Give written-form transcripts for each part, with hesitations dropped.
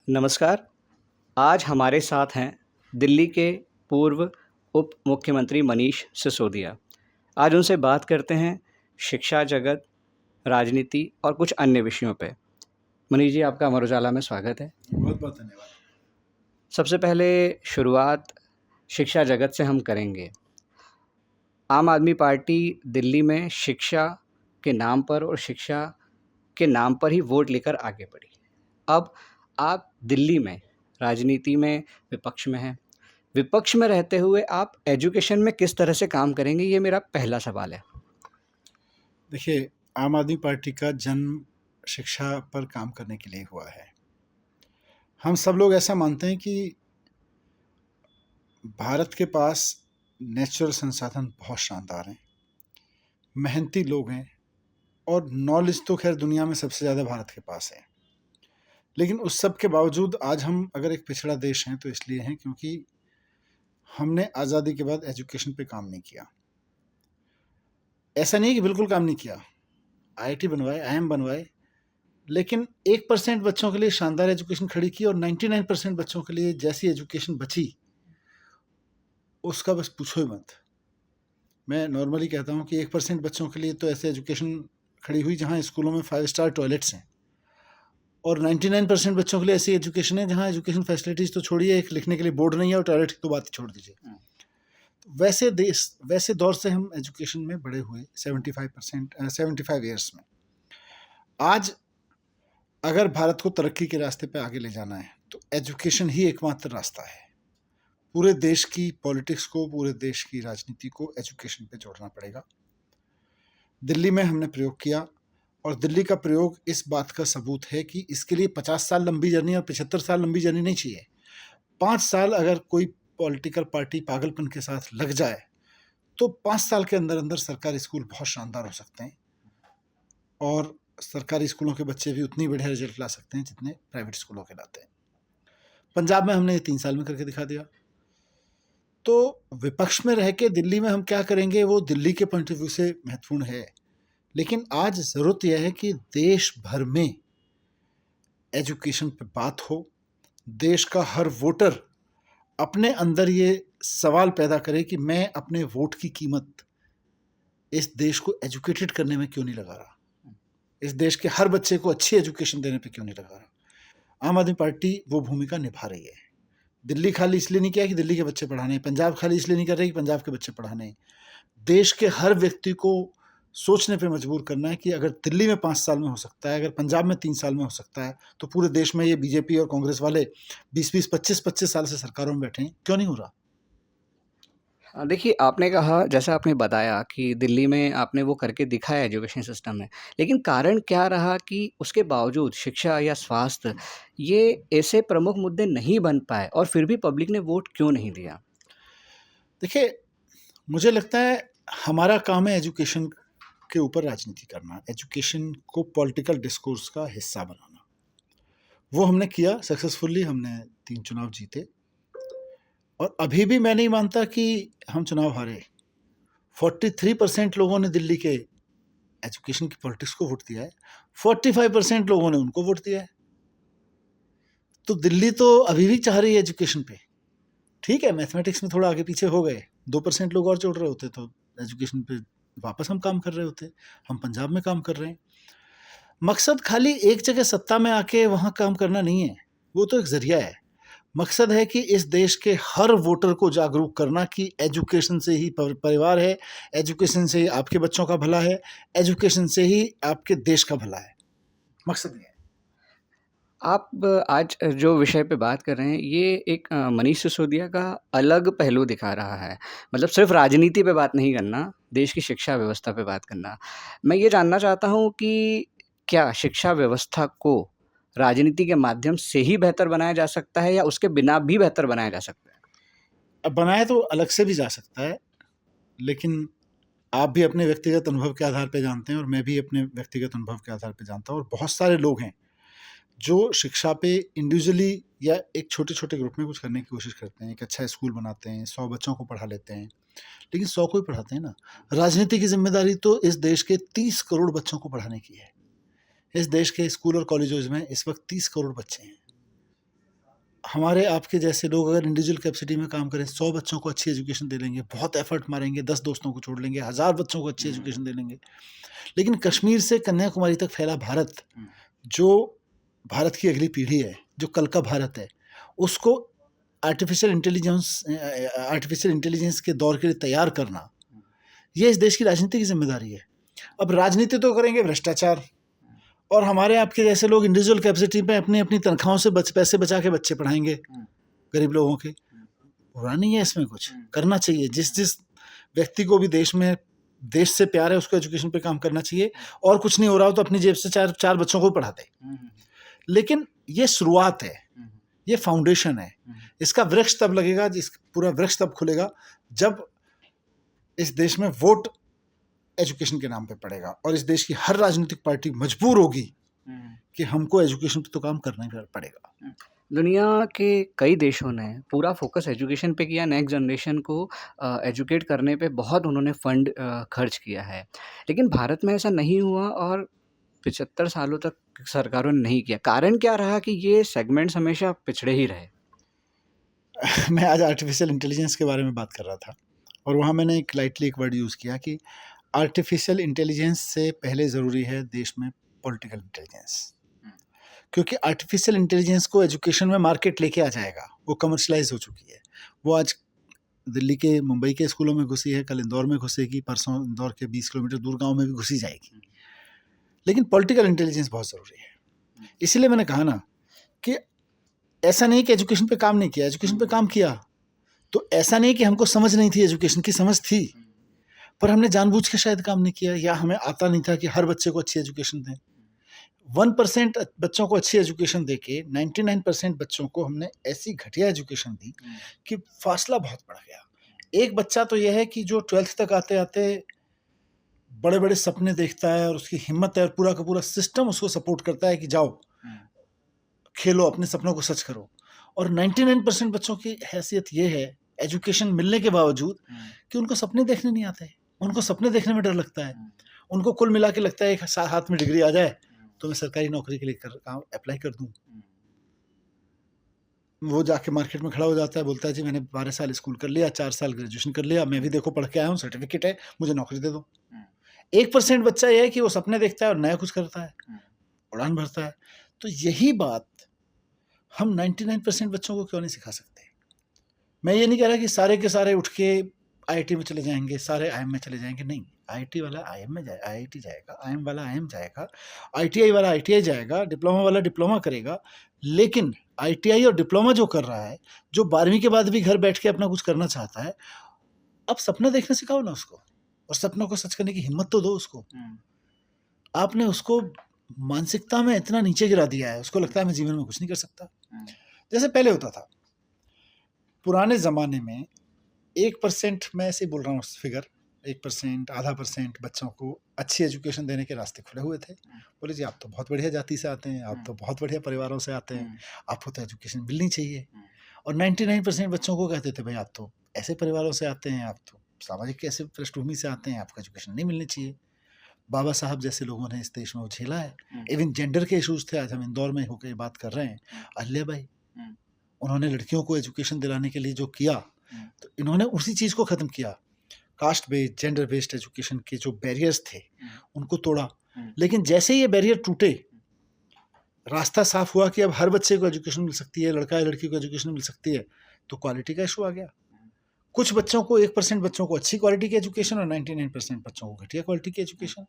नमस्कार। आज हमारे साथ हैं दिल्ली के पूर्व उप मुख्यमंत्री मनीष सिसोदिया। आज उनसे बात करते हैं शिक्षा जगत, राजनीति और कुछ अन्य विषयों पे। मनीष जी, आपका अमर उजाला में स्वागत है। बहुत बहुत धन्यवाद। सबसे पहले शुरुआत शिक्षा जगत से हम करेंगे। आम आदमी पार्टी दिल्ली में शिक्षा के नाम पर और शिक्षा के नाम पर ही वोट लेकर आगे बढ़ी। अब आप दिल्ली में राजनीति में विपक्ष में हैं। विपक्ष में रहते हुए आप एजुकेशन में किस तरह से काम करेंगे, ये मेरा पहला सवाल है। देखिए, आम आदमी पार्टी का जन्म शिक्षा पर काम करने के लिए हुआ है। हम सब लोग ऐसा मानते हैं कि भारत के पास नेचुरल संसाधन बहुत शानदार हैं, मेहनती लोग हैं और नॉलेज तो खैर दुनिया में सबसे ज़्यादा भारत के पास है। लेकिन उस सब के बावजूद आज हम अगर एक पिछड़ा देश हैं तो इसलिए हैं क्योंकि हमने आज़ादी के बाद एजुकेशन पे काम नहीं किया। ऐसा नहीं कि बिल्कुल काम नहीं किया, आईआईटी बनवाए, आईआईएम बनवाए, लेकिन 1% बच्चों के लिए शानदार एजुकेशन खड़ी की और 99% बच्चों के लिए जैसी एजुकेशन बची उसका बस पूछो ही मत। मैं नॉर्मली कहता हूँ कि 1% बच्चों के लिए तो ऐसे एजुकेशन खड़ी हुई जहाँ स्कूलों में 5 स्टार टॉयलेट्स हैं, और 99% बच्चों के लिए ऐसी एजुकेशन है जहाँ एजुकेशन फैसिलिटीज़ तो छोड़िए, एक लिखने के लिए बोर्ड नहीं है और टॉयलेट की तो बात ही छोड़ दीजिए। वैसे दौर से हम एजुकेशन में बड़े हुए 75 ईयर्स में। आज अगर भारत को तरक्की के रास्ते पे आगे ले जाना है तो एजुकेशन ही एकमात्र रास्ता है। पूरे देश की पॉलिटिक्स को, पूरे देश की राजनीति को एजुकेशन पे जोड़ना पड़ेगा। दिल्ली में हमने प्रयोग किया और दिल्ली का प्रयोग इस बात का सबूत है कि इसके लिए 50 साल लंबी जर्नी और 75 साल लंबी जर्नी नहीं चाहिए। 5 साल अगर कोई पॉलिटिकल पार्टी पागलपन के साथ लग जाए तो 5 साल के अंदर अंदर सरकारी स्कूल बहुत शानदार हो सकते हैं और सरकारी स्कूलों के बच्चे भी उतनी बढ़िया रिजल्ट ला सकते हैं जितने प्राइवेट स्कूलों के लाते हैं। पंजाब में हमने 3 साल में करके दिखा दिया। तो विपक्ष में रह के दिल्ली में हम क्या करेंगे वो दिल्ली के पॉइंट ऑफ व्यू से महत्वपूर्ण है, लेकिन आज ज़रूरत यह है कि देश भर में एजुकेशन पे बात हो। देश का हर वोटर अपने अंदर ये सवाल पैदा करे कि मैं अपने वोट की कीमत इस देश को एजुकेटेड करने में क्यों नहीं लगा रहा, इस देश के हर बच्चे को अच्छी एजुकेशन देने पे क्यों नहीं लगा रहा। आम आदमी पार्टी वो भूमिका निभा रही है। दिल्ली खाली इसलिए नहीं किया कि दिल्ली के बच्चे पढ़ाने हैं, पंजाब खाली इसलिए नहीं कर रहे कि पंजाब के बच्चे पढ़ाने हैं। देश के हर व्यक्ति को सोचने पे मजबूर करना है कि अगर दिल्ली में 5 साल में हो सकता है, अगर पंजाब में 3 साल में हो सकता है, तो पूरे देश में ये बीजेपी और कांग्रेस वाले 20-20, 25-25 साल से सरकारों में बैठे हैं, क्यों नहीं हो रहा। देखिए, आपने कहा, जैसा आपने बताया कि दिल्ली में आपने वो करके दिखाया एजुकेशन सिस्टम में, लेकिन कारण क्या रहा कि उसके बावजूद शिक्षा या स्वास्थ्य ये ऐसे प्रमुख मुद्दे नहीं बन पाए और फिर भी पब्लिक ने वोट क्यों नहीं दिया? देखिए, मुझे लगता है हमारा काम है एजुकेशन के ऊपर राजनीति करना, एजुकेशन को पॉलिटिकल डिस्कोर्स का हिस्सा बनाना। वो हमने किया सक्सेसफुली, हमने 3 चुनाव जीते और अभी भी मैं नहीं मानता कि हम चुनाव हारे। 43% लोगों ने दिल्ली के एजुकेशन की पॉलिटिक्स को वोट दिया है, 45% लोगों ने उनको वोट दिया है। तो दिल्ली तो अभी भी चाह रही है एजुकेशन पे। ठीक है, मैथमेटिक्स में थोड़ा आगे पीछे हो गए, 2% लोग और जोड़ रहे होते तो एजुकेशन पे वापस हम काम कर रहे होते। हम पंजाब में काम कर रहे हैं। मकसद खाली एक जगह सत्ता में आके वहाँ काम करना नहीं है, वो तो एक जरिया है। मकसद है कि इस देश के हर वोटर को जागरूक करना कि एजुकेशन से ही परिवार है, एजुकेशन से ही आपके बच्चों का भला है, एजुकेशन से ही आपके देश का भला है। मकसद ये है। आप आज जो विषय पे बात कर रहे हैं, ये एक मनीष सिसोदिया का अलग पहलू दिखा रहा है। मतलब सिर्फ राजनीति पे बात नहीं करना, देश की शिक्षा व्यवस्था पे बात करना। मैं ये जानना चाहता हूँ कि क्या शिक्षा व्यवस्था को राजनीति के माध्यम से ही बेहतर बनाया जा सकता है या उसके बिना भी बेहतर बनाया जा सकता है? अब बनाए तो अलग से भी जा सकता है, लेकिन आप भी अपने व्यक्तिगत अनुभव के आधार पे जानते हैं और मैं भी अपने व्यक्तिगत अनुभव के आधार पे जानता हूँ, और बहुत सारे लोग हैं जो शिक्षा पे इंडिविजुअली या एक छोटे-छोटे ग्रुप में कुछ करने की कोशिश करते हैं। एक अच्छा स्कूल बनाते हैं, 100 बच्चों को पढ़ा लेते हैं, लेकिन 100 को ही पढ़ाते हैं ना। राजनीति की ज़िम्मेदारी तो इस देश के 30 करोड़ बच्चों को पढ़ाने की है। इस देश के स्कूल और कॉलेजेस में इस वक़्त 30 करोड़ बच्चे हैं। हमारे आपके जैसे लोग अगर इंडिविजुअल कैपेसिटी में काम करें, 100 बच्चों को अच्छी एजुकेशन दे लेंगे, बहुत एफर्ट मारेंगे, 10 दोस्तों को छोड़ लेंगे, 1000 बच्चों को अच्छी एजुकेशन दे लेंगे। लेकिन कश्मीर से कन्याकुमारी तक फैला भारत, जो भारत की अगली पीढ़ी है, जो कल का भारत है, उसको आर्टिफिशियल इंटेलिजेंस के दौर के लिए तैयार करना, ये इस देश की राजनीति की जिम्मेदारी है। अब राजनीति तो करेंगे भ्रष्टाचार, और हमारे आपके जैसे लोग इंडिविजुअल कैपेसिटी पे अपनी अपनी तनख्वाहों से पैसे बचा के बच्चे पढ़ाएंगे गरीब लोगों के। बुरा नहीं है इसमें, कुछ करना चाहिए। जिस जिस व्यक्ति को भी देश में देश से प्यार है उसको एजुकेशन पे काम करना चाहिए, और कुछ नहीं हो रहा हो तो अपनी जेब से चार बच्चों को पढ़ा दे। लेकिन ये शुरुआत है, ये फाउंडेशन है। इसका वृक्ष तब लगेगा, पूरा वृक्ष तब खुलेगा जब इस देश में वोट एजुकेशन के नाम पे पड़ेगा, और इस देश की हर राजनीतिक पार्टी मजबूर होगी कि हमको एजुकेशन पे तो काम करना ही पड़ेगा। दुनिया के कई देशों ने पूरा फोकस एजुकेशन पे किया, नेक्स्ट जनरेशन को एजुकेट करने पे बहुत उन्होंने फंड खर्च किया है। लेकिन भारत में ऐसा नहीं हुआ और 75 सालों तक सरकारों ने नहीं किया। कारण क्या रहा कि ये सेगमेंट्स हमेशा पिछड़े ही रहे? मैं आज आर्टिफिशियल इंटेलिजेंस के बारे में बात कर रहा था, और वहाँ मैंने एक लाइटली एक वर्ड यूज़ किया कि आर्टिफिशियल इंटेलिजेंस से पहले ज़रूरी है देश में पॉलिटिकल इंटेलिजेंस। क्योंकि आर्टिफिशियल इंटेलिजेंस को एजुकेशन में मार्केट लेके आ जाएगा, वो कमर्शलाइज हो चुकी है। वो आज दिल्ली के, मुंबई के स्कूलों में घुसी है, कल इंदौर में घुसेगी, परसों इंदौर के 20 किलोमीटर दूर गांव में भी घुसी जाएगी। लेकिन पॉलिटिकल इंटेलिजेंस बहुत ज़रूरी है। इसीलिए मैंने कहा ना कि ऐसा नहीं कि एजुकेशन पे काम नहीं किया, एजुकेशन पे काम किया। तो ऐसा नहीं कि हमको समझ नहीं थी, एजुकेशन की समझ थी, पर हमने जानबूझ के शायद काम नहीं किया, या हमें आता नहीं था कि हर बच्चे को अच्छी एजुकेशन दें। 1% बच्चों को अच्छी एजुकेशन देके 99% बच्चों को हमने ऐसी घटिया एजुकेशन दी कि फासला बहुत बढ़ गया। एक बच्चा तो यह है कि जो 12th तक आते आते बड़े बड़े सपने देखता है, और उसकी हिम्मत है, और पूरा का पूरा सिस्टम उसको सपोर्ट करता है कि जाओ खेलो, अपने सपनों को सच करो। और 99% बच्चों की हैसियत ये है एजुकेशन मिलने के बावजूद कि उनको सपने देखने नहीं आते, उनको सपने देखने में डर लगता है। उनको कुल मिला के लगता है एक हाथ में डिग्री आ जाए तो मैं सरकारी नौकरी के लिए अप्लाई कर दूं। वो जाके मार्केट में खड़ा हो जाता है, बोलता है जी मैंने 12 साल स्कूल कर लिया, 4 साल ग्रेजुएशन कर लिया, मैं भी देखो पढ़ के आया हूँ, सर्टिफिकेट है, मुझे नौकरी दे दो। 1% बच्चा ये है कि वो सपने देखता है और नया कुछ करता है, उड़ान भरता है। तो यही बात हम 99% बच्चों को क्यों नहीं सिखा सकते? मैं ये नहीं कह रहा कि सारे के सारे उठ के IIT में चले जाएंगे, सारे IIM में चले जाएंगे, नहीं। IIT वाला IIM में जाए, IIT जाएगा, IIM वाला IIM जाएगा, ITI वाला ITI जाएगा, डिप्लोमा वाला डिप्लोमा करेगा। लेकिन ITI और डिप्लोमा जो कर रहा है, जो 12वीं के बाद भी घर बैठ के अपना कुछ करना चाहता है, अब सपना देखना सिखाओ ना उसको, और सपनों को सच करने की हिम्मत तो दो उसको। आपने उसको मानसिकता में इतना नीचे गिरा दिया है, उसको लगता है मैं जीवन में कुछ नहीं कर सकता। जैसे पहले होता था, पुराने ज़माने में 1%, मैं ऐसे ही बोल रहा हूँ फिगर, 1%, आधा % बच्चों को अच्छी एजुकेशन देने के रास्ते खुले हुए थे। बोले जी आप तो बहुत बढ़िया जाति से आते हैं, आप तो बहुत बढ़िया परिवारों से आते हैं, आपको तो एजुकेशन मिलनी चाहिए। और 99% बच्चों को कहते थे भाई आप तो ऐसे परिवारों से आते हैं, आप तो सामाजिक ऐसे पृष्ठभूमि से आते हैं, आपको एजुकेशन नहीं मिलनी चाहिए। बाबा साहब जैसे लोगों ने इस देश में वो झेला है। इवन जेंडर के इशूज़ थे, आज हम इंदौर में होकर बात कर रहे हैं। अहिल्याबाई, उन्होंने लड़कियों को एजुकेशन दिलाने के लिए जो किया, तो इन्होंने उसी चीज़ को ख़त्म किया। Caste based, gender based education के जो बैरियर्स थे उनको तोड़ा। लेकिन जैसे ये बैरियर टूटे, रास्ता साफ हुआ कि अब हर बच्चे को एजुकेशन मिल सकती है, लड़का या लड़की को एजुकेशन मिल सकती है, तो क्वालिटी का इशू आ गया। कुछ बच्चों को, 1% बच्चों को अच्छी क्वालिटी की एजुकेशन, और 99% बच्चों को घटिया क्वालिटी की एजुकेशन।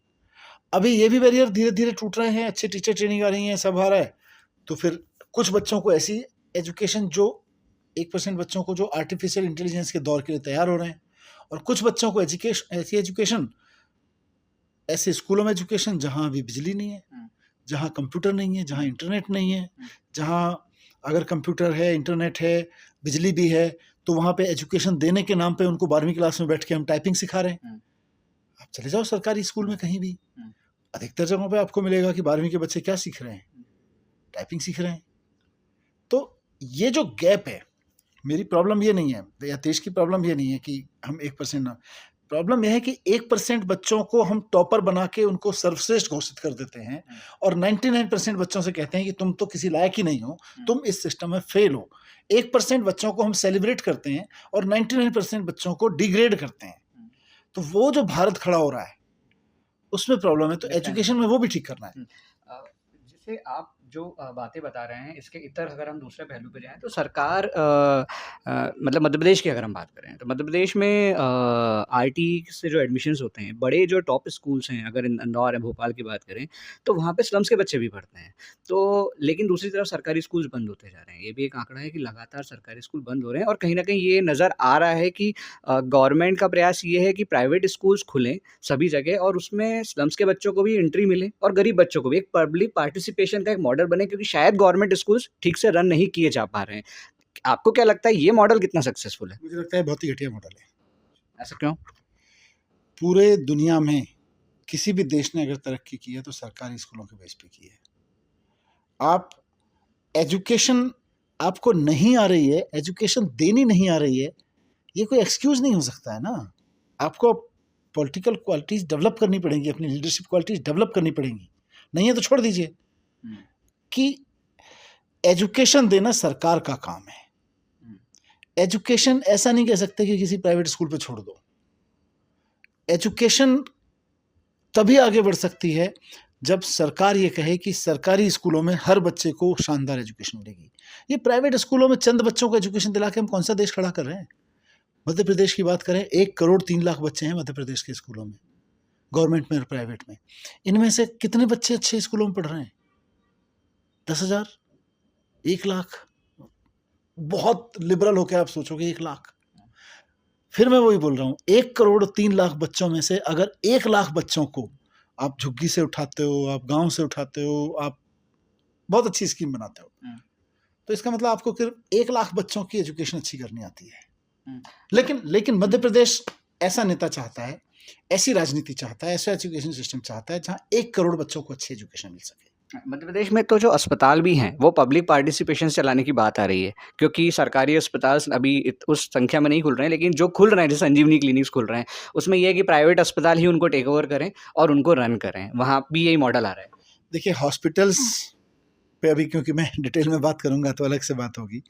अभी ये भी बैरियर धीरे धीरे टूट रहे हैं, अच्छे टीचर ट्रेनिंग आ रही है, सब आ रहा है। तो फिर कुछ बच्चों को ऐसी एजुकेशन, जो 1% बच्चों को जो आर्टिफिशियल इंटेलिजेंस के दौर के लिए तैयार हो रहे हैं, और कुछ बच्चों को ऐसी एजुकेशन, ऐसे स्कूलों में एजुकेशन जहाँ अभी बिजली नहीं है, जहाँ कंप्यूटर नहीं है, जहाँ इंटरनेट नहीं है, जहाँ अगर कंप्यूटर है, इंटरनेट है, बिजली भी है, तो वहाँ पे एजुकेशन देने के नाम पे उनको 12वीं क्लास में बैठ के हम टाइपिंग सिखा रहे हैं। आप चले जाओ सरकारी स्कूल में कहीं भी, अधिकतर जगहों पे आपको मिलेगा कि 12वीं के बच्चे क्या सीख रहे हैं, टाइपिंग सीख रहे हैं। तो ये जो गैप है, मेरी प्रॉब्लम ये नहीं है, या देश की प्रॉब्लम ये नहीं है कि हम 1% ना, प्रॉब्लम यह है कि 1% बच्चों को हम टॉपर बना के उनको सर्वश्रेष्ठ घोषित कर देते हैं और 99% बच्चों से कहते हैं कि तुम तो किसी लायक ही नहीं हो, तुम इस सिस्टम में फेल हो। 1% बच्चों को हम सेलिब्रेट करते हैं और 99% बच्चों को डिग्रेड करते हैं। तो वो जो भारत खड़ा हो रहा है उसमें प्रॉब्लम है, तो एजुकेशन में वो भी ठीक करना है। जैसे आप जो बातें बता रहे हैं, इसके इतर अगर हम दूसरे पहलू पे जाएँ तो सरकार मतलब मध्य प्रदेश की अगर हम बात करें, तो मध्य प्रदेश में आईटी से जो एडमिशन्स होते हैं, बड़े जो टॉप स्कूल्स हैं, अगर इंदौर या भोपाल की बात करें, तो वहाँ पे स्लम्स के बच्चे भी पढ़ते हैं। तो लेकिन दूसरी तरफ सरकारी स्कूल्स बंद होते जा रहे हैं। ये भी एक आंकड़ा है कि लगातार सरकारी स्कूल बंद हो रहे हैं और कहीं न कहीं ये नज़र आ रहा है कि गवर्नमेंट का प्रयास ये है कि प्राइवेट स्कूल्स खुलें सभी जगह और उसमें स्लम्स के बच्चों को भी एंट्री मिले और गरीब बच्चों को भी। एक पब्लिक पार्टिसिपेशन का एक मॉडल बने, क्योंकि शायद गवर्नमेंट स्कूल्स ठीक से रन नहीं किए जा पा रहे हैं। आपको क्या लगता है ये मॉडल कितना सक्सेसफुल है? मुझे लगता है बहुत ही घटिया मॉडल है। ऐसा क्यों? पूरे दुनिया में किसी भी देश ने अगर तरक्की की है तो सरकारी स्कूलों के बेस पे की है। आप एजुकेशन आपको नहीं आ रही है, एजुकेशन देनी नहीं आ रही है, ये कोई एक्सक्यूज नहीं हो सकता है ना। आपको पॉलिटिकल क्वालिटीज डेवलप करनी पड़ेंगी, अपनी लीडरशिप क्वालिटीज डेवलप करनी पड़ेंगी। नहीं है तो छोड़ दीजिए कि एजुकेशन देना सरकार का काम है। एजुकेशन ऐसा नहीं कह सकते कि किसी प्राइवेट स्कूल पे छोड़ दो। एजुकेशन तभी आगे बढ़ सकती है जब सरकार ये कहे कि सरकारी स्कूलों में हर बच्चे को शानदार एजुकेशन मिलेगी। ये प्राइवेट स्कूलों में चंद बच्चों को एजुकेशन दिला के हम कौन सा देश खड़ा कर रहे हैं? मध्य प्रदेश की बात करें, 1,03,00,000 बच्चे हैं मध्य प्रदेश के स्कूलों में, गवर्नमेंट में और प्राइवेट में। इनमें से कितने बच्चे अच्छे स्कूलों में पढ़ रहे हैं? 10,000, 1,00,000। बहुत लिबरल होकर आप सोचोगे 1,00,000। फिर मैं वही बोल रहा हूँ, 1,03,00,000 बच्चों में से अगर 1,00,000 बच्चों को आप झुग्गी से उठाते हो, आप गांव से उठाते हो, आप बहुत अच्छी स्कीम बनाते हो, तो इसका मतलब आपको सिर्फ 1,00,000 बच्चों की एजुकेशन अच्छी करनी आती है। लेकिन मध्य प्रदेश ऐसा नेता चाहता है, ऐसी राजनीति चाहता है, ऐसा एजुकेशन सिस्टम चाहता है जहां 1 करोड़ बच्चों को अच्छी एजुकेशन मिल सके। मध्य प्रदेश में तो जो अस्पताल भी हैं, वो पब्लिक पार्टिसिपेशन से चलाने की बात आ रही है, क्योंकि सरकारी अस्पताल अभी उस संख्या में नहीं खुल रहे हैं, लेकिन जो खुल रहे हैं, जैसे संजीवनी क्लिनिक्स खुल रहे हैं, उसमें ये है कि प्राइवेट अस्पताल ही उनको टेक ओवर करें और उनको रन करें। वहाँ भी यही मॉडल आ रहा है। देखिए, हॉस्पिटल्स पे अभी क्योंकि मैं डिटेल में बात करूंगा तो अलग से बात होगी,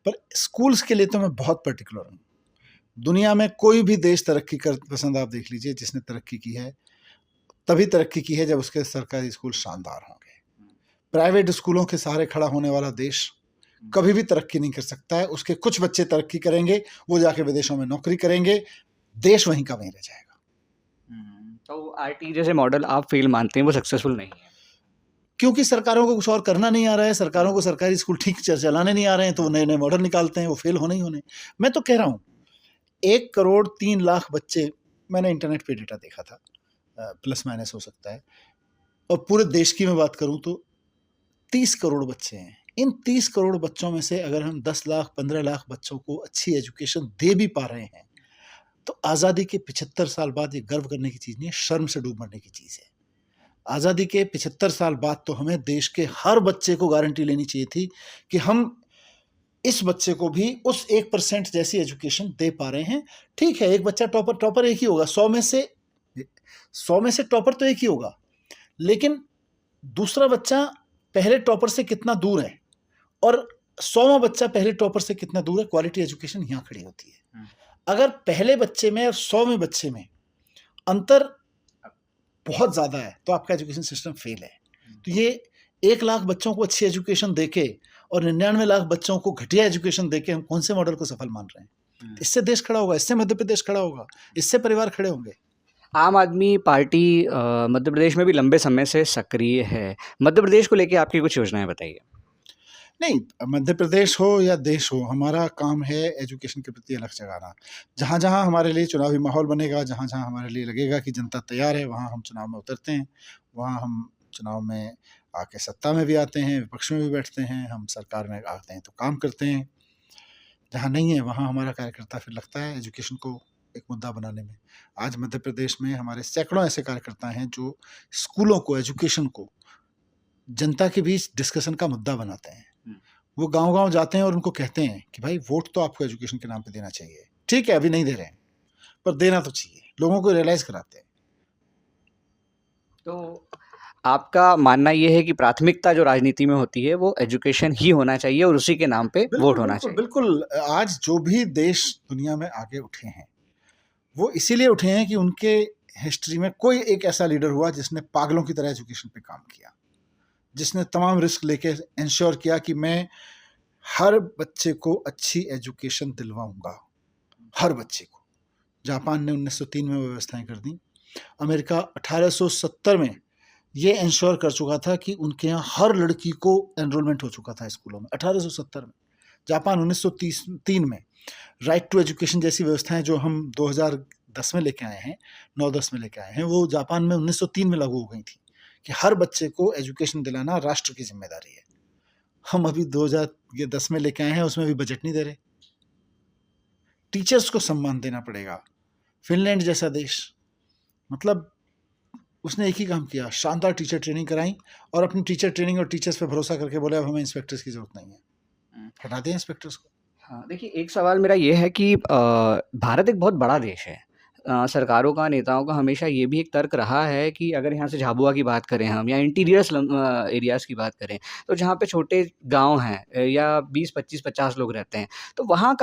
पर स्कूल्स के लिए तो मैं बहुत पर्टिकुलर हूँ। दुनिया में कोई भी देश तरक्की कर पसंद आप देख लीजिए, जिसने तरक्की की है तभी तरक्की की है जब उसके सरकारी स्कूल शानदार होंगे। प्राइवेट स्कूलों के सहारे खड़ा होने वाला देश कभी भी तरक्की नहीं कर सकता है। उसके कुछ बच्चे तरक्की करेंगे, वो जाके विदेशों में नौकरी करेंगे, देश वहीं का वहीं रह जाएगा। तो आईटी जैसे मॉडल आप फेल मानते हैं, वो सक्सेसफुल नहीं है? क्योंकि सरकारों को कुछ और करना नहीं आ रहा है, सरकारों को सरकारी स्कूल ठीक चलाने नहीं आ रहे हैं, तो वो नए नए मॉडल निकालते हैं, वो फेल होने ही होने। मैं तो कह रहा हूँ 1,03,00,000 बच्चे, मैंने इंटरनेट पे डेटा देखा था, प्लस माइनस हो सकता है, और पूरे देश की मैं बात करूं तो 30 करोड़ बच्चे हैं। इन 30 करोड़ बच्चों में से अगर हम 10 लाख 15 लाख बच्चों को अच्छी एजुकेशन दे भी पा रहे हैं, तो आज़ादी के 75 साल बाद ये गर्व करने की चीज़ नहीं है, शर्म से डूब मरने की चीज़ है। आज़ादी के 75 साल बाद तो हमें देश के हर बच्चे को गारंटी लेनी चाहिए थी कि हम इस बच्चे को भी उस 1% जैसी एजुकेशन दे पा रहे हैं। ठीक है, एक बच्चा टॉपर एक ही होगा, 100 में से टॉपर तो एक ही होगा, लेकिन दूसरा बच्चा पहले टॉपर से कितना दूर है और 100वां बच्चा पहले टॉपर से कितना दूर है, क्वालिटी एजुकेशन यहाँ खड़ी होती है। अगर पहले बच्चे में और 100वें बच्चे में अंतर बहुत ज़्यादा है तो आपका एजुकेशन सिस्टम फेल है। तो ये 1,00,000 बच्चों को अच्छी एजुकेशन देके और 99 लाख बच्चों को घटिया एजुकेशन देके हम कौन से मॉडल को सफल मान रहे हैं? इससे देश खड़ा होगा, इससे मध्य प्रदेश खड़ा होगा, इससे परिवार खड़े होंगे। आम आदमी पार्टी मध्य प्रदेश में भी लंबे समय से सक्रिय है। मध्य प्रदेश को लेके आपकी कुछ योजनाएँ बताइए? नहीं, मध्य प्रदेश हो या देश हो, हमारा काम है एजुकेशन के प्रति अलग जगाना। जहाँ जहाँ हमारे लिए चुनावी माहौल बनेगा, जहाँ जहाँ हमारे लिए लगेगा कि जनता तैयार है, वहाँ हम चुनाव में उतरते हैं। वहाँ हम चुनाव में आके सत्ता में भी आते हैं, विपक्ष में भी बैठते हैं, हम सरकार में आते हैं तो काम करते हैं। जहाँ नहीं है वहाँ हमारा कार्यकर्ता फिर लगता है एजुकेशन को एक मुद्दा बनाने में। आज मध्य प्रदेश में हमारे सैकड़ों ऐसे कार्यकर्ता हैं जो स्कूलों को, एजुकेशन को जनता के बीच डिस्कशन का मुद्दा बनाते हैं। वो गांव-गांव जाते हैं और उनको कहते हैं कि भाई वोट तो आपको एजुकेशन के नाम पे देना चाहिए। ठीक है, अभी नहीं दे रहे हैं, पर देना तो चाहिए। लोगों को रियलाइज कराते हैं। तो आपका मानना ये है कि प्राथमिकता जो राजनीति में होती है वो एजुकेशन ही होना चाहिए और उसी के नाम पे बिल्कुल वोट होना बिल्कुल चाहिए। बिल्कुल। आज जो भी देश दुनिया में आगे उठे हैं वो इसीलिए उठे हैं कि उनके हिस्ट्री में कोई एक ऐसा लीडर हुआ जिसने पागलों की तरह एजुकेशन पे काम किया, जिसने तमाम रिस्क लेके इंश्योर किया कि मैं हर बच्चे को अच्छी एजुकेशन दिलवाऊंगा, हर बच्चे को। जापान ने 1903 में व्यवस्थाएं कर दी। अमेरिका 1870 में ये इंश्योर कर चुका था कि उनके यहाँ हर लड़की को एनरोलमेंट हो चुका था स्कूलों में, 1870 में। जापान 1903 में राइट टू एजुकेशन जैसी व्यवस्थाएं जो हम 2010 में लेके आए हैं, 9-10 में लेके आए हैं, वो जापान में 1903 में लागू हो गई थी कि हर बच्चे को एजुकेशन दिलाना राष्ट्र की जिम्मेदारी है। हम अभी 2010 में लेके आए हैं, उसमें भी बजट नहीं दे रहे। टीचर्स को सम्मान देना पड़ेगा। फिनलैंड जैसा देश, मतलब उसने एक ही काम किया, शानदार टीचर ट्रेनिंग कराई और अपनी टीचर ट्रेनिंग और टीचर्स पे भरोसा करके बोले अब हमें इंस्पेक्टर्स की जरूरत नहीं है, हटा दें इंस्पेक्टर्स को। हाँ, देखिए एक सवाल मेरा ये है कि भारत एक बहुत बड़ा देश है। सरकारों का, नेताओं का हमेशा ये भी एक तर्क रहा है कि अगर यहाँ से झाबुआ की बात करें हम या इंटीरियर एरियाज़ की बात करें, तो जहाँ पे छोटे गाँव हैं या 20, 25, 50 लोग रहते हैं, तो वहाँ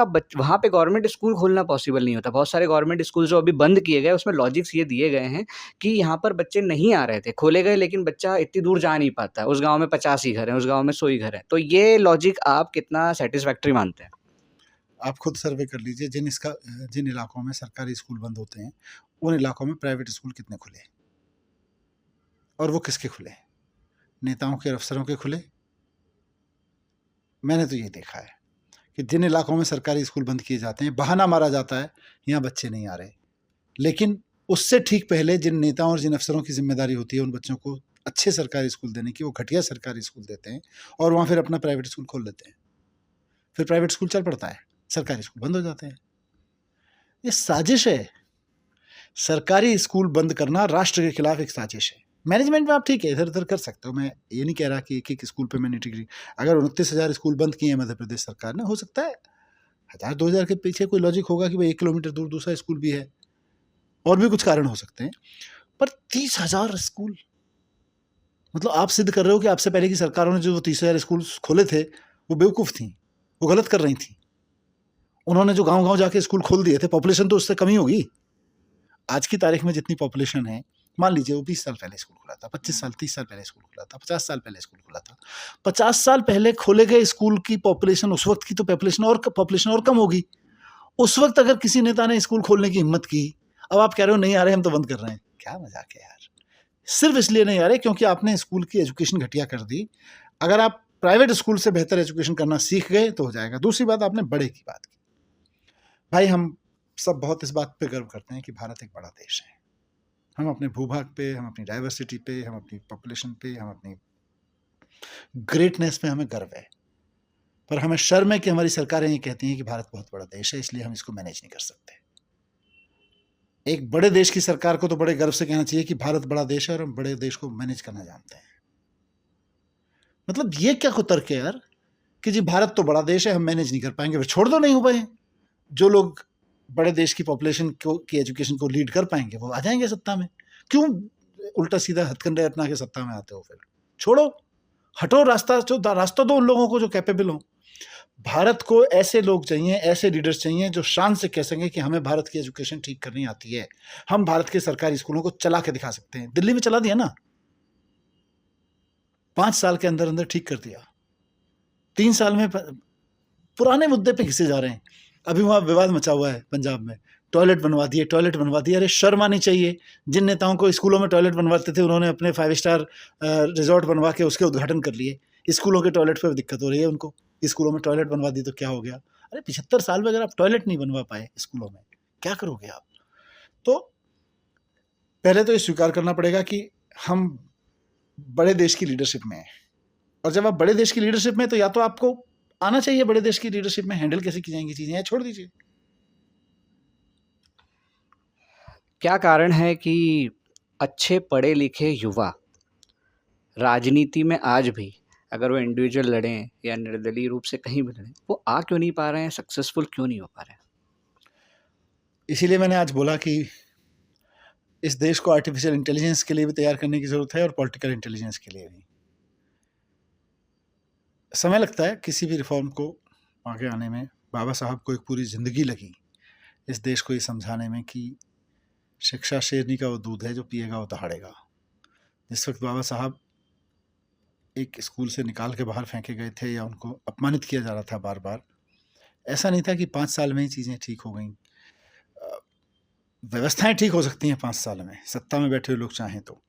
पे गवर्नमेंट स्कूल खोलना पॉसिबल नहीं होता। बहुत सारे गवर्नमेंट स्कूल जो अभी बंद किए गए, उसमें लॉजिक्स ये दिए गए हैं कि यहाँ पर बच्चे नहीं आ रहे थे। खोले गए लेकिन बच्चा इतनी दूर जा नहीं पाता। उस गाँव में 50 ही घर हैं, उस गाँव में 100 ही घर हैं। तो ये लॉजिक आप कितना सैटिस्फैक्टरी मानते हैं? आप खुद सर्वे कर लीजिए, जिन इलाकों में सरकारी स्कूल बंद होते हैं उन इलाकों में प्राइवेट स्कूल कितने खुले और वो किसके खुले? नेताओं के, अफसरों के खुले? मैंने तो ये देखा है कि जिन इलाकों में सरकारी स्कूल बंद किए जाते हैं, बहाना मारा जाता है यहाँ बच्चे नहीं आ रहे, लेकिन उससे ठीक पहले जिन नेताओं और जिन अफसरों की जिम्मेदारी होती है उन बच्चों को अच्छे सरकारी स्कूल देने की, वो घटिया सरकारी स्कूल देते हैं और वहाँ फिर अपना प्राइवेट स्कूल खोल लेते हैं। फिर प्राइवेट स्कूल चल पड़ता है, सरकारी स्कूल बंद हो जाते हैं। ये साजिश है। सरकारी स्कूल बंद करना राष्ट्र के खिलाफ एक साजिश है। मैनेजमेंट में आप ठीक है, इधर उधर कर सकते हो, मैं ये नहीं कह रहा कि एक एक स्कूल पे मैंने डिग्री। अगर 29,000 स्कूल बंद किए हैं मध्य प्रदेश सरकार ने, हो सकता है 1000-2000 के पीछे कोई लॉजिक होगा कि भाई 1 किलोमीटर दूर दूसरा स्कूल भी है, और भी कुछ कारण हो सकते हैं। पर 30,000 स्कूल, मतलब आप सिद्ध कर रहे हो कि आपसे पहले की सरकारों ने जो 30,000 स्कूल खोले थे वो बेवकूफ़ थी, वो गलत कर रही थी। उन्होंने जो गाँव-गाँव जाके स्कूल खोल दिए थे, पॉपुलेशन तो उससे कमी होगी। आज की तारीख में जितनी पॉपुलेशन है, मान लीजिए वो 20 साल पहले स्कूल खुला था, 25 साल, 30 साल पहले स्कूल खुला था, 50 साल पहले स्कूल खुला था। 50 साल पहले खोले गए स्कूल की पॉपुलेशन, उस वक्त की तो पॉपुलेशन और कम होगी। उस वक्त अगर किसी नेता ने स्कूल खोलने की हिम्मत की, अब आप कह रहे हो नहीं आ रहे, हम तो बंद कर रहे हैं। क्या मजाक है यार। सिर्फ इसलिए नहीं आ रहे क्योंकि आपने स्कूल की एजुकेशन घटिया कर दी। अगर आप प्राइवेट स्कूल से बेहतर एजुकेशन करना सीख गए तो हो जाएगा। दूसरी बात, आपने बड़े की बात की। भाई हम सब बहुत इस बात पे गर्व करते हैं कि भारत एक बड़ा देश है। हम अपने भूभाग पे, हम अपनी डाइवर्सिटी पे, हम अपनी पॉपुलेशन पे, हम अपनी ग्रेटनेस पे हमें गर्व है। पर हमें शर्म है कि हमारी सरकारें ये कहती हैं कि भारत बहुत बड़ा देश है, इसलिए हम इसको मैनेज नहीं कर सकते। एक बड़े देश की सरकार को तो बड़े गर्व से कहना चाहिए कि भारत बड़ा देश है और हम बड़े देश को मैनेज करना जानते हैं। मतलब ये क्या तर्क है यार कि जी भारत तो बड़ा देश है, हम मैनेज नहीं कर पाएंगे, फिर छोड़ दो, नहीं हो पाए। जो लोग बड़े देश की पॉपुलेशन की एजुकेशन को लीड कर पाएंगे वो आ जाएंगे सत्ता में। क्यों उल्टा सीधा हथकंडे अपना के सत्ता में आते हो? फिर छोड़ो, हटो, रास्ता दो उन लोगों को जो कैपेबल हो। भारत को ऐसे लोग चाहिए, ऐसे लीडर्स चाहिए जो शान से कह सकें कि हमें भारत की एजुकेशन ठीक करनी आती है, हम भारत के सरकारी स्कूलों को चला के दिखा सकते हैं। दिल्ली में चला दिया ना, 5 साल के अंदर अंदर ठीक कर दिया। 3 साल में पुराने मुद्दे पे घिसे जा रहे हैं। अभी वहाँ विवाद मचा हुआ है पंजाब में, टॉयलेट बनवा दिए। अरे शर्म आनी चाहिए। जिन नेताओं को स्कूलों में टॉयलेट बनवाते थे उन्होंने अपने 5 स्टार रिजॉर्ट बनवा के उसके उद्घाटन कर लिए। स्कूलों के टॉयलेट पे दिक्कत हो रही है उनको। स्कूलों में टॉयलेट बनवा दी तो क्या हो गया? अरे 75 साल में अगर आप टॉयलेट नहीं बनवा पाए स्कूलों में, क्या करोगे आप? तो पहले तो ये स्वीकार करना पड़ेगा कि हम बड़े देश की लीडरशिप में हैं, और जब आप बड़े देश की लीडरशिप में, तो या तो आपको आना चाहिए बड़े देश की लीडरशिप में हैंडल कैसे की जाएंगी चीजें, या छोड़ दीजिए। क्या कारण है कि अच्छे पढ़े लिखे युवा राजनीति में आज भी, अगर वो इंडिविजुअल लड़ें या निर्दलीय रूप से कहीं भी लड़ें, वो आ क्यों नहीं पा रहे हैं, सक्सेसफुल क्यों नहीं हो पा रहे हैं? इसीलिए मैंने आज बोला कि इस देश को आर्टिफिशियल इंटेलिजेंस के लिए भी तैयार करने की ज़रूरत है और पॉलिटिकल इंटेलिजेंस के लिए भी। समय लगता है किसी भी रिफॉर्म को आगे आने में। बाबा साहब को एक पूरी ज़िंदगी लगी इस देश को ये समझाने में कि शिक्षा शेरनी का वो दूध है जो पिएगा वो दहाड़ेगा। जिस वक्त बाबा साहब एक स्कूल से निकाल के बाहर फेंके गए थे या उनको अपमानित किया जा रहा था बार बार, ऐसा नहीं था कि 5 साल में ही चीज़ें ठीक हो गई। व्यवस्थाएं ठीक हो सकती हैं 5 साल में, सत्ता में बैठे हुए लोग चाहें तो,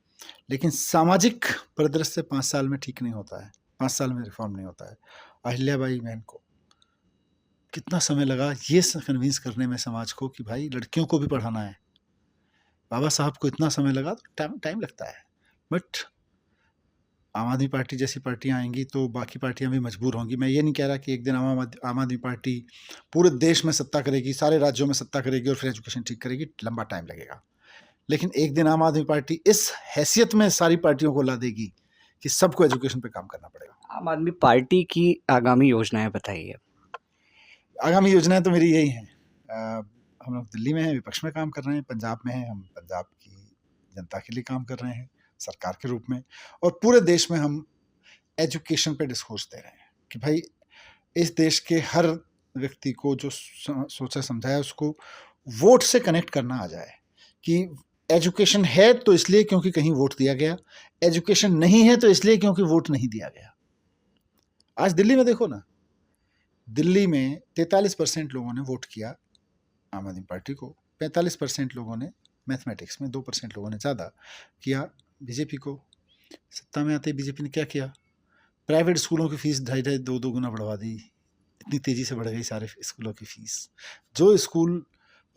लेकिन सामाजिक परिदृश्य 5 साल में ठीक नहीं होता है, 5 साल में रिफॉर्म नहीं होता है। अहिल्याबाई बहन को कितना समय लगा ये कन्विंस करने में समाज को कि भाई लड़कियों को भी पढ़ाना है। बाबा साहब को इतना समय लगा, तो टाइम लगता है। बट आम आदमी पार्टी जैसी पार्टियां आएंगी तो बाकी पार्टियां भी मजबूर होंगी। मैं ये नहीं कह रहा कि एक दिन आम आदमी पार्टी पूरे देश में सत्ता करेगी, सारे राज्यों में सत्ता करेगी और फिर एजुकेशन ठीक करेगी, लंबा टाइम लगेगा। लेकिन एक दिन आम आदमी पार्टी इस हैसियत में सारी पार्टियों को ला देगी कि सबको एजुकेशन पे काम करना पड़ेगा। आम आदमी पार्टी की आगामी योजनाएं बताइए। आगामी योजनाएं तो मेरी यही हैं। हम लोग दिल्ली में हैं, विपक्ष में काम कर रहे हैं, पंजाब में हैं, हम पंजाब की जनता के लिए काम कर रहे हैं सरकार के रूप में, और पूरे देश में हम एजुकेशन पे डिस्कोर्स दे रहे हैं कि भाई इस देश के हर व्यक्ति को जो सोचा समझा है उसको वोट से कनेक्ट करना आ जाए कि एजुकेशन है तो इसलिए क्योंकि कहीं वोट दिया गया, एजुकेशन नहीं है तो इसलिए क्योंकि वोट नहीं दिया गया। आज दिल्ली में देखो ना, दिल्ली में 43% लोगों ने वोट किया आम आदमी पार्टी को, 45% लोगों ने मैथमेटिक्स में, 2% लोगों ने ज़्यादा किया बीजेपी को। सत्ता में आते ही बीजेपी ने क्या किया? प्राइवेट स्कूलों की फीस 2.5 गुना बढ़वा दी। इतनी तेज़ी से बढ़ गई सारे स्कूलों की फीस। जो स्कूल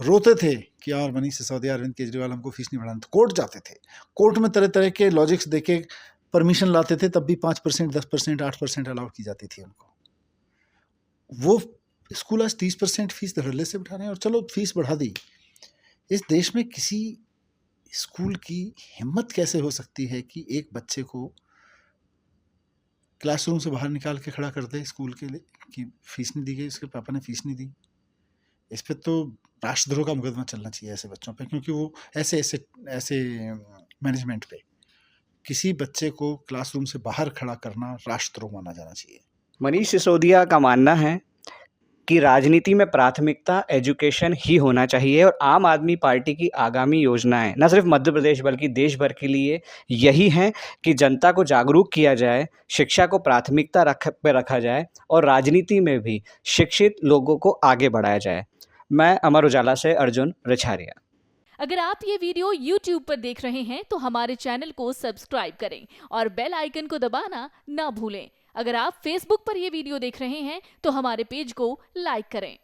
रोते थे कि यार मनीष सिसोदिया, अरविंद केजरीवाल हमको फीस नहीं बढ़ाना, तो कोर्ट जाते थे, कोर्ट में तरह तरह के लॉजिक्स देके परमिशन लाते थे, तब भी 5%, 10%, 8% अलाउ की जाती थी उनको। वो स्कूल आज 30% फीस धड़ल्ले से उठा रहे हैं और चलो फीस बढ़ा दी। इस देश में किसी स्कूल की हिम्मत कैसे हो सकती है कि एक बच्चे को क्लासरूम से बाहर निकाल के खड़ा कर दे स्कूल के लिए कि फीस नहीं दी गई, उसके पापा ने फीस नहीं दी? इस पे तो राष्ट्रद्रोह का मुकदमा चलना चाहिए ऐसे बच्चों पे, क्योंकि वो ऐसे मैनेजमेंट पे किसी बच्चे को क्लासरूम से बाहर खड़ा करना राष्ट्रद्रोह माना जाना चाहिए। मनीष सिसोदिया का मानना है कि राजनीति में प्राथमिकता एजुकेशन ही होना चाहिए और आम आदमी पार्टी की आगामी योजनाएं न सिर्फ मध्य प्रदेश बल्कि देश भर के लिए यही हैं कि जनता को जागरूक किया जाए, शिक्षा को प्राथमिकता पे रखा जाए और राजनीति में भी शिक्षित लोगों को आगे बढ़ाया जाए। मैं अमर उजाला से अर्जुन रिछारिया। अगर आप ये वीडियो YouTube पर देख रहे हैं तो हमारे चैनल को सब्सक्राइब करें और बेल आइकन को दबाना ना भूलें। अगर आप Facebook पर ये वीडियो देख रहे हैं तो हमारे पेज को लाइक करें।